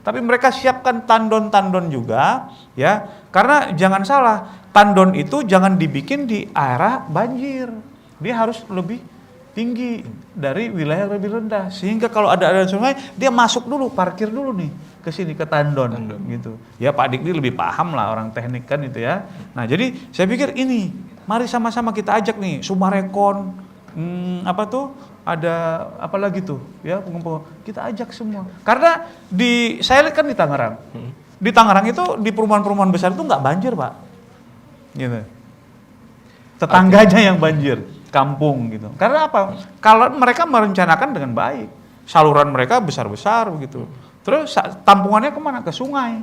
tapi mereka siapkan tandon-tandon juga ya, karena jangan salah, tandon itu jangan dibikin di area banjir, dia harus lebih tinggi dari wilayah yang lebih rendah, sehingga kalau ada aliran sungai dia masuk dulu, parkir dulu nih ke sini, ke tandon gitu ya. Pak Dikdi lebih paham lah, orang teknik kan itu ya. Nah, jadi saya pikir ini mari sama-sama kita ajak nih Sumarekon, ada apa lagi tuh ya, pengumpul, kita ajak semua, karena saya lihat kan di Tangerang, di Tangerang itu di perumahan-perumahan besar itu nggak banjir Pak, gitu, tetangganya yang banjir, kampung gitu. Karena apa? Kalau mereka merencanakan dengan baik, saluran mereka besar-besar begitu, terus tampungannya kemana? Ke sungai.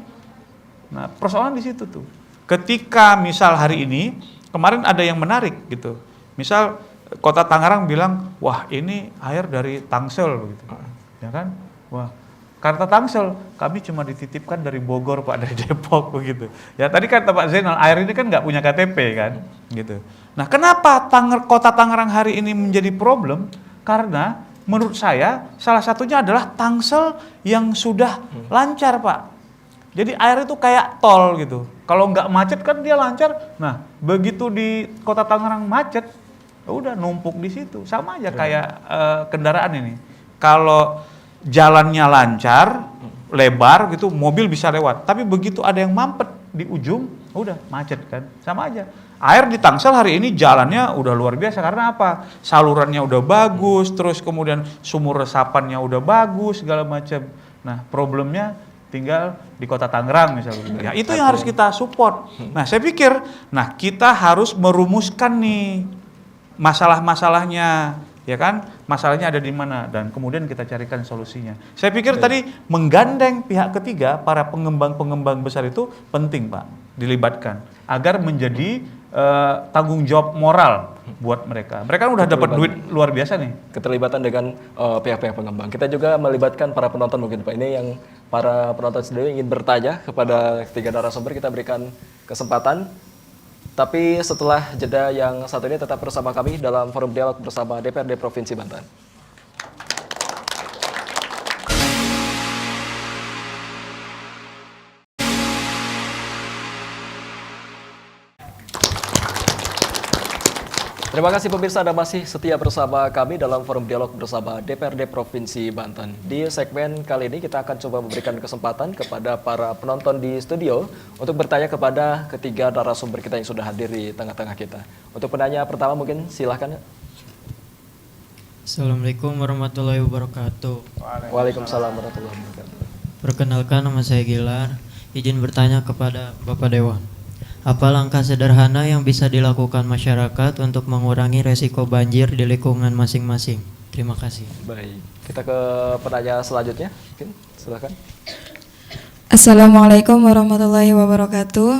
Nah, persoalan di situ tuh. Ketika misal hari ini, kemarin ada yang menarik gitu, misal Kota Tangerang bilang, wah ini air dari Tangsel begitu, ya kan? Wah, Karena Tangsel kami cuma dititipkan dari Bogor Pak, dari Depok begitu. Ya tadi kata Pak Zainal, air ini kan nggak punya KTP kan, gitu. Nah kenapa kota Tangerang hari ini menjadi problem? Karena menurut saya salah satunya adalah Tangsel yang sudah lancar Pak. Jadi air itu kayak tol gitu. Kalau nggak macet kan dia lancar. Nah begitu di kota Tangerang macet, ya udah numpuk di situ. Sama aja kayak kendaraan ini. Kalau jalannya lancar, lebar gitu, mobil bisa lewat. Tapi begitu ada yang mampet di ujung, udah macet kan. Sama aja. Air di Tangsel hari ini jalannya udah luar biasa karena apa? Salurannya udah bagus, terus kemudian sumur resapannya udah bagus, segala macam. Nah problemnya tinggal di kota Tangerang misalnya. Ya itu yang harus kita support. Nah saya pikir, nah kita harus merumuskan nih masalah-masalahnya, ya kan? Masalahnya ada di mana dan kemudian kita carikan solusinya. Saya pikir tadi menggandeng pihak ketiga, para pengembang-pengembang besar itu penting Pak, dilibatkan agar menjadi tanggung jawab moral buat mereka. Mereka kan udah dapat duit luar biasa nih. Keterlibatan dengan pihak-pihak pengembang. Kita juga melibatkan para penonton mungkin Pak. Ini yang para penonton sendiri ingin bertanya kepada ketiga narasumber, kita berikan kesempatan. Tapi setelah jeda yang satu ini tetap bersama kami dalam forum dialog bersama DPRD Provinsi Banten. Terima kasih pemirsa Anda masih setia bersama kami dalam forum dialog bersama DPRD Provinsi Banten. Di segmen kali ini kita akan coba memberikan kesempatan kepada para penonton di studio untuk bertanya kepada ketiga narasumber kita yang sudah hadir di tengah-tengah kita. Untuk penanya pertama mungkin silahkan. Assalamualaikum warahmatullahi wabarakatuh. Waalaikumsalam warahmatullahi wabarakatuh. Perkenalkan, nama saya Gilar. Izin bertanya kepada Bapak Dewan. Apa langkah sederhana yang bisa dilakukan masyarakat untuk mengurangi resiko banjir di lingkungan masing-masing? Terima kasih. Baik, kita ke penanya selanjutnya. Mungkin silakan. Assalamualaikum warahmatullahi wabarakatuh.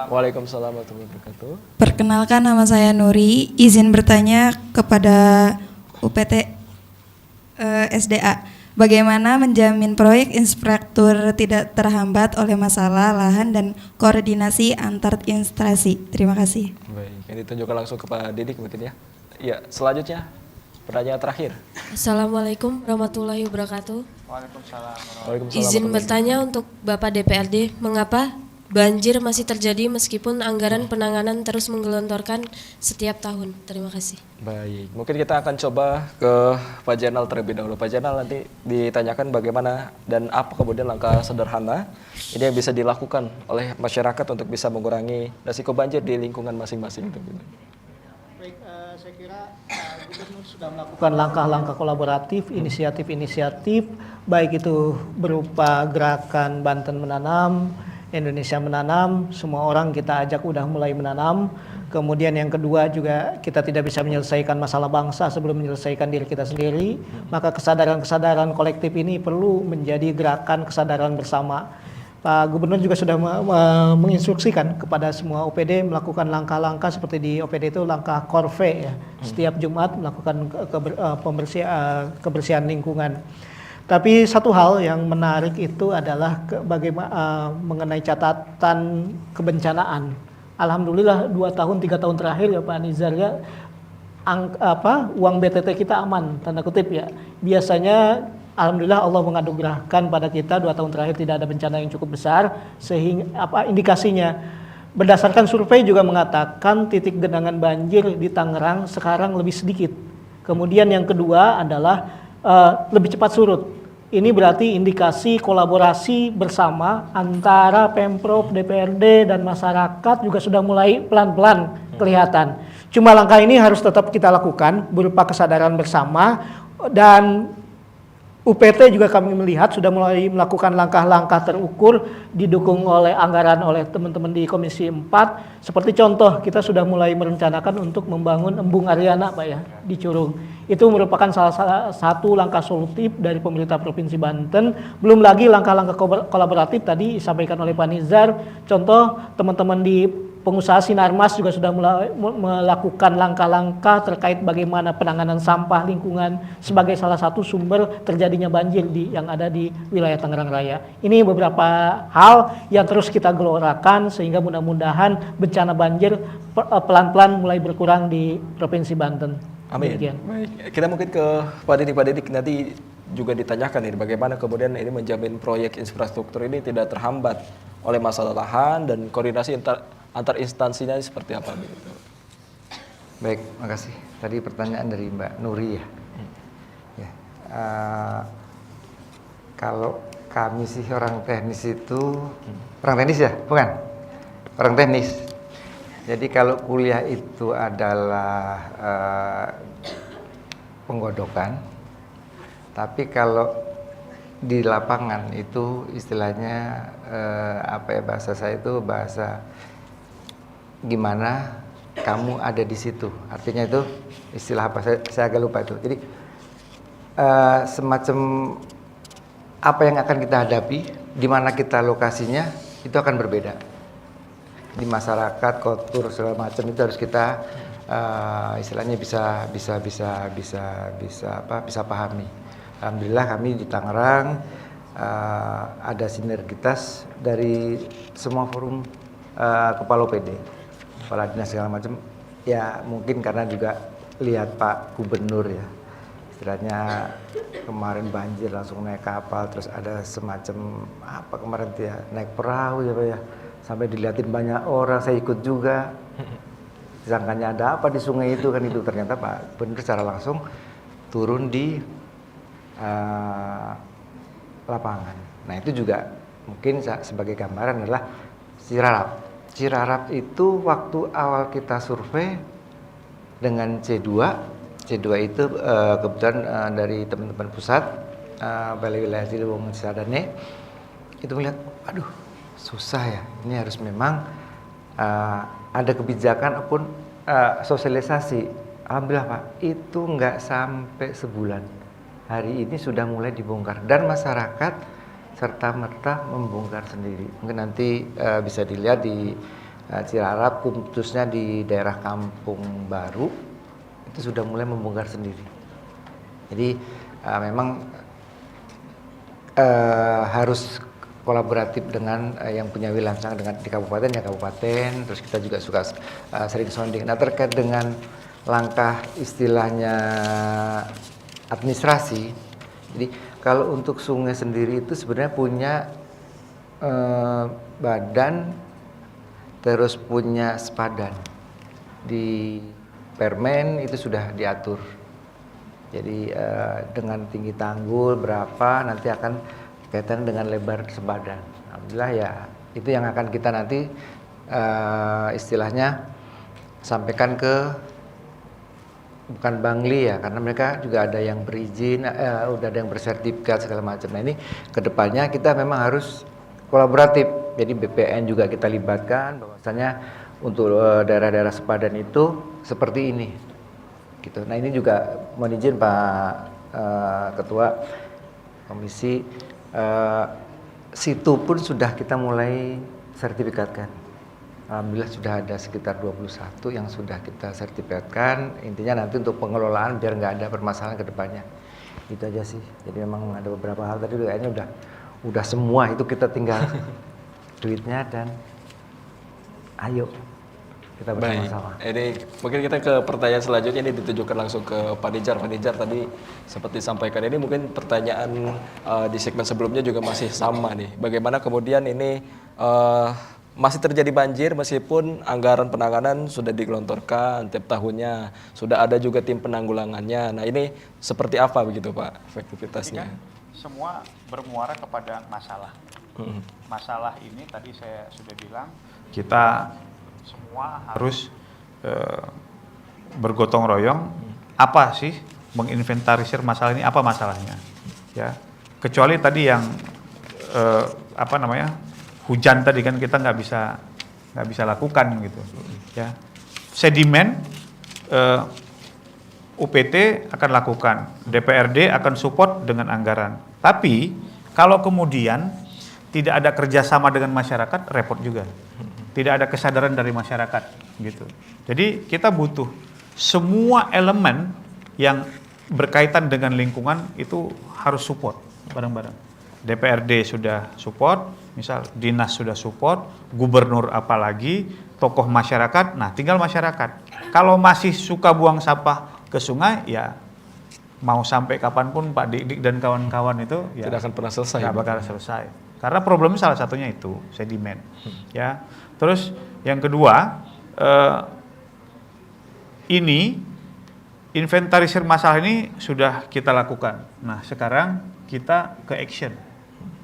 Waalaikumsalam warahmatullahi wabarakatuh. Perkenalkan, nama saya Nuri. Izin bertanya kepada UPT SDA. Bagaimana menjamin proyek infrastruktur tidak terhambat oleh masalah lahan dan koordinasi antar instansi? Terima kasih. Baik, ini tunjukkan langsung ke Pak Didik mungkin ya. Iya, selanjutnya pertanyaan terakhir. Assalamualaikum warahmatullahi wabarakatuh. Waalaikumsalam. Izin bertanya untuk Bapak DPRD, mengapa banjir masih terjadi meskipun anggaran penanganan terus menggelontorkan setiap tahun? Terima kasih. Baik, mungkin kita akan coba ke Pak Jenal terlebih dahulu. Pak Jenal, nanti ditanyakan bagaimana dan apa kemudian langkah sederhana ini yang bisa dilakukan oleh masyarakat untuk bisa mengurangi risiko banjir di lingkungan masing-masing. Baik, saya kira Gubernur sudah melakukan langkah-langkah kolaboratif, inisiatif-inisiatif, baik itu berupa gerakan Banten Menanam, Indonesia Menanam, semua orang kita ajak udah mulai menanam. Kemudian yang kedua juga kita tidak bisa menyelesaikan masalah bangsa sebelum menyelesaikan diri kita sendiri. Maka kesadaran-kesadaran kolektif ini perlu menjadi gerakan kesadaran bersama. Pak Gubernur juga sudah menginstruksikan kepada semua OPD melakukan langkah-langkah seperti di OPD itu langkah korve ya. Setiap Jumat melakukan kebersihan lingkungan. Tapi satu hal yang menarik itu adalah bagaimana mengenai catatan kebencanaan. Alhamdulillah 2 tahun 3 tahun terakhir ya Pak Nizar ya, uang BTT kita aman tanda kutip ya. Biasanya alhamdulillah Allah menganugerahkan pada kita 2 tahun terakhir tidak ada bencana yang cukup besar, sehingga indikasinya berdasarkan survei juga mengatakan titik genangan banjir di Tangerang sekarang lebih sedikit. Kemudian yang kedua adalah lebih cepat surut. Ini berarti indikasi kolaborasi bersama antara Pemprov, DPRD, dan masyarakat juga sudah mulai pelan-pelan kelihatan. Cuma langkah ini harus tetap kita lakukan berupa kesadaran bersama, dan UPT juga kami melihat sudah mulai melakukan langkah-langkah terukur didukung oleh anggaran oleh teman-teman di Komisi 4. Seperti contoh, kita sudah mulai merencanakan untuk membangun embung Ariana Pak ya di Curug. Itu merupakan salah satu langkah solutif dari pemerintah Provinsi Banten. Belum lagi langkah-langkah kolaboratif tadi disampaikan oleh Pak Nizar. Contoh teman-teman di pengusaha Sinarmas juga sudah melakukan langkah-langkah terkait bagaimana penanganan sampah lingkungan sebagai salah satu sumber terjadinya banjir yang ada di wilayah Tangerang Raya. Ini beberapa hal yang terus kita gelorakan sehingga mudah-mudahan bencana banjir pelan-pelan mulai berkurang di Provinsi Banten. Amin. Demikian. Baik, kita mungkin ke Pak Didik nanti juga ditanyakan ini bagaimana kemudian ini menjamin proyek infrastruktur ini tidak terhambat oleh masalah lahan dan koordinasi antar instansinya seperti apa begitu. Baik, makasih. Tadi pertanyaan dari Mbak Nuri ya. Ya, kalau kami sih orang teknis itu orang teknis ya, bukan? Orang teknis. Jadi kalau kuliah itu adalah penggodokan, tapi kalau di lapangan itu istilahnya bahasa saya itu bahasa gimana kamu ada di situ. Artinya itu istilah apa saya agak lupa itu. Jadi semacam apa yang akan kita hadapi, di mana kita lokasinya itu akan berbeda. Di masyarakat, kotor segala macam itu harus kita istilahnya bisa pahami. Alhamdulillah kami di Tangerang ada sinergitas dari semua forum kepala OPD, kepala dinas segala macam. Ya mungkin karena juga lihat Pak Gubernur ya, istilahnya kemarin banjir langsung naik kapal, terus ada semacam apa kemarin tuh ya, naik perahu ya Pak ya, sampai dilihatin banyak orang, saya ikut juga. Disangkanya ada apa di sungai itu kan, itu ternyata Pak Gubernur secara langsung turun di lapangan. Nah itu juga mungkin sebagai gambaran adalah Cirarap. Cirarap itu waktu awal kita survei dengan C2 itu kebetulan dari teman-teman pusat Balai Wilayah Ciliwung Cisadane itu melihat, aduh susah ya, ini harus memang ada kebijakan ataupun sosialisasi. Alhamdulillah Pak, itu nggak sampai sebulan. Hari ini sudah mulai dibongkar dan masyarakat serta-merta membongkar sendiri. Mungkin nanti bisa dilihat di Cirarap, khususnya di daerah Kampung Baru, itu sudah mulai membongkar sendiri. Jadi memang harus kolaboratif dengan yang punya wilayah dengan di kabupaten ya kabupaten. Terus kita juga suka sering sounding. Nah terkait dengan langkah istilahnya administrasi, jadi kalau untuk sungai sendiri itu sebenarnya punya badan, terus punya sepadan. Di Permen itu sudah diatur. Jadi dengan tinggi tanggul berapa nanti akan kaitan dengan lebar sepadan. Alhamdulillah ya itu yang akan kita nanti istilahnya sampaikan ke bukan Bangli ya, karena mereka juga ada yang berizin, udah ada yang bersertifikat segala macam. Nah ini kedepannya kita memang harus kolaboratif. Jadi BPN juga kita libatkan, bahwasanya untuk daerah-daerah sepadan itu seperti ini. Gitu. Nah ini juga mohon izin Pak Ketua Komisi, situ pun sudah kita mulai sertifikatkan. Alhamdulillah sudah ada sekitar 21 yang sudah kita sertifikatkan. Intinya nanti untuk pengelolaan biar nggak ada permasalahan ke depannya. Itu aja sih. Jadi memang ada beberapa hal tadi kayaknya udah semua itu kita tinggal duitnya dan ayo kita bersama-sama. Ini mungkin kita ke pertanyaan selanjutnya, ini ditujukan langsung ke Pak Nijar. Pak Nijar tadi seperti disampaikan ini mungkin pertanyaan di segmen sebelumnya juga masih sama nih. Bagaimana kemudian ini masih terjadi banjir meskipun anggaran penanganan sudah digelontorkan tiap tahunnya, sudah ada juga tim penanggulangannya. Nah ini seperti apa begitu Pak efektivitasnya? Semua bermuara kepada masalah. Masalah ini tadi saya sudah bilang, kita semua harus bergotong royong. Apa sih menginventarisir masalah ini? Apa masalahnya? Ya, kecuali tadi yang hujan tadi kan kita nggak bisa lakukan gitu. Ya, sedimen UPT akan lakukan, DPRD akan support dengan anggaran. Tapi kalau kemudian tidak ada kerjasama dengan masyarakat, repot juga. tidak ada kesadaran dari masyarakat gitu. Jadi kita butuh semua elemen yang berkaitan dengan lingkungan itu harus support bareng-bareng. DPRD sudah support, misal dinas sudah support, gubernur apalagi, tokoh masyarakat, nah tinggal masyarakat. Kalau masih suka buang sampah ke sungai, ya mau sampai kapanpun Pak Dik dan kawan-kawan itu ya Tidak akan pernah selesai. nggak bakal selesai. Karena problemnya salah satunya itu sedimen. Ya, terus yang kedua, ini inventarisir masalah ini sudah kita lakukan. Nah, sekarang kita ke action.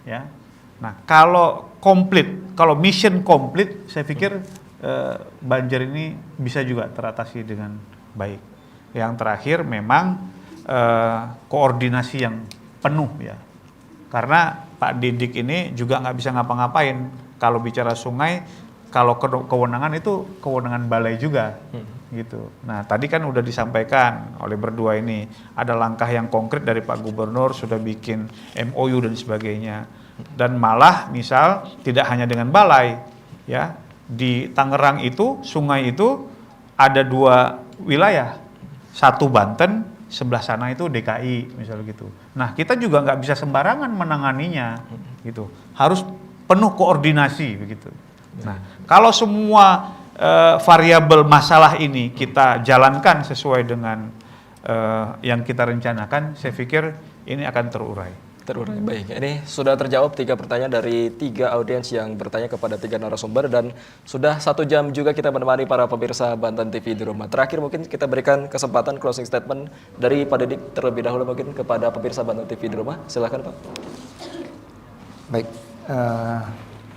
Ya. Nah, kalau komplit, kalau mission komplit, saya pikir banjir ini bisa juga teratasi dengan baik. Yang terakhir memang koordinasi yang penuh ya. Karena Pak Didik ini juga nggak bisa ngapa-ngapain. Kalau bicara sungai, kalau kewenangan itu kewenangan balai juga. Gitu. Nah, tadi kan udah disampaikan oleh berdua ini ada langkah yang konkret dari Pak Gubernur, sudah bikin MOU dan sebagainya. Dan malah misal tidak hanya dengan balai, ya di Tangerang itu sungai itu ada 2 wilayah, satu Banten, sebelah sana itu DKI misal gitu. Nah, kita juga nggak bisa sembarangan menanganinya, gitu. Harus penuh koordinasi begitu. Nah, kalau semua variabel masalah ini kita jalankan sesuai dengan yang kita rencanakan, saya pikir ini akan terurai. Terurai. Baik, ini sudah terjawab 3 pertanyaan dari 3 audiens yang bertanya kepada 3 narasumber dan sudah 1 jam juga kita menemani para pemirsa Banten TV di rumah. Terakhir mungkin kita berikan kesempatan closing statement dari Pak Didik terlebih dahulu mungkin kepada pemirsa Banten TV di rumah. Silakan Pak. Baik,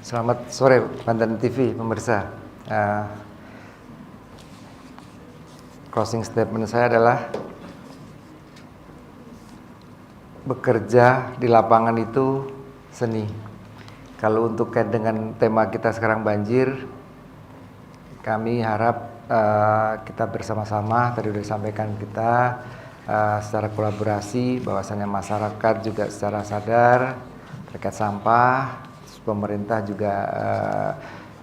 selamat sore Banten TV pemirsa. Closing statement saya adalah bekerja di lapangan itu seni. Kalau untuk kait dengan tema kita sekarang banjir, kami harap kita bersama-sama, tadi sudah disampaikan kita secara kolaborasi, bahwasanya masyarakat juga secara sadar terkait sampah, pemerintah juga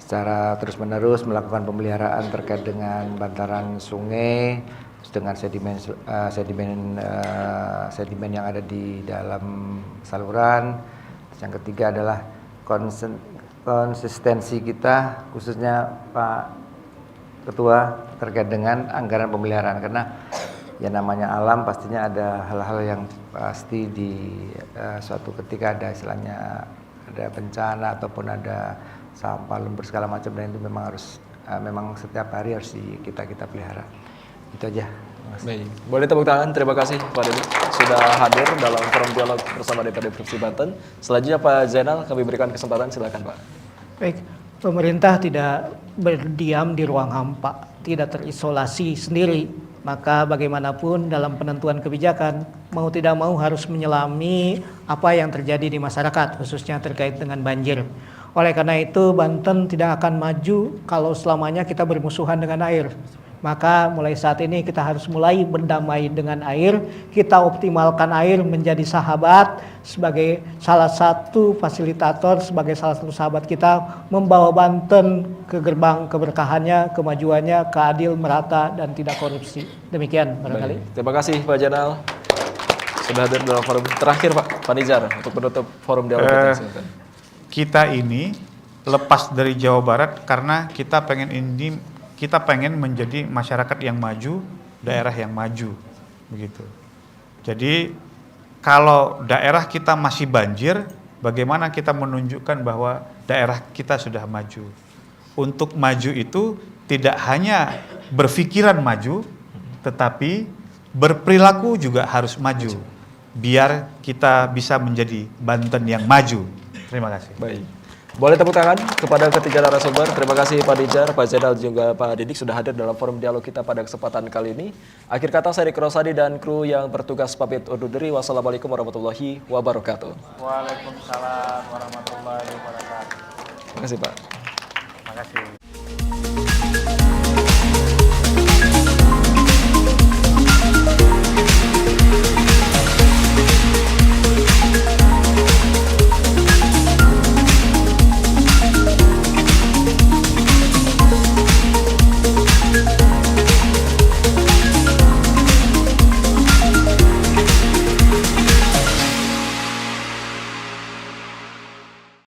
secara terus-menerus melakukan pemeliharaan terkait dengan bantaran sungai, dengan sedimen yang ada di dalam saluran. Yang ketiga adalah konsistensi kita, khususnya Pak Ketua, terkait dengan anggaran pemeliharaan, karena ya namanya alam pastinya ada hal-hal yang pasti di suatu ketika ada istilahnya ada bencana ataupun ada sampah lumpur segala macam, dan itu memang harus memang setiap hari harus kita pelihara. Itu aja. Baik, boleh tepuk tangan. Terima kasih Pak Didik sudah hadir dalam forum dialog bersama DPRD Provinsi Banten. Selanjutnya Pak Zainal, kami berikan kesempatan, silakan Pak. Baik, pemerintah tidak berdiam di ruang hampa, tidak terisolasi sendiri. Maka bagaimanapun dalam penentuan kebijakan, mau tidak mau harus menyelami apa yang terjadi di masyarakat, khususnya terkait dengan banjir. Oleh karena itu, Banten tidak akan maju kalau selamanya kita bermusuhan dengan air. Maka mulai saat ini kita harus mulai berdamai dengan air, kita optimalkan air menjadi sahabat sebagai salah satu fasilitator, sebagai salah satu sahabat kita membawa Banten ke gerbang keberkahannya, kemajuannya, keadil, merata, dan tidak korupsi. Demikian barangkali. Baik, terima kasih Pak Zainal sudah hadir dalam forum. Terakhir Pak Nizar untuk menutup forum dialog kita. Silakan. Kita ini lepas dari Jawa Barat karena kita pengen menjadi masyarakat yang maju, daerah yang maju, begitu. Jadi kalau daerah kita masih banjir, bagaimana kita menunjukkan bahwa daerah kita sudah maju? Untuk maju itu tidak hanya berpikiran maju, tetapi berperilaku juga harus maju, biar kita bisa menjadi Banten yang maju. Terima kasih. Baik. Boleh tepuk tangan kepada ketiga narasumber. Terima kasih Pak Dijar, Pak Zainal, juga Pak Didik sudah hadir dalam forum dialog kita pada kesempatan kali ini. Akhir kata saya Rik Rosadi dan kru yang bertugas pamit undur diri. Wassalamualaikum warahmatullahi wabarakatuh. Waalaikumsalam warahmatullahi wabarakatuh. Terima kasih Pak. Terima kasih.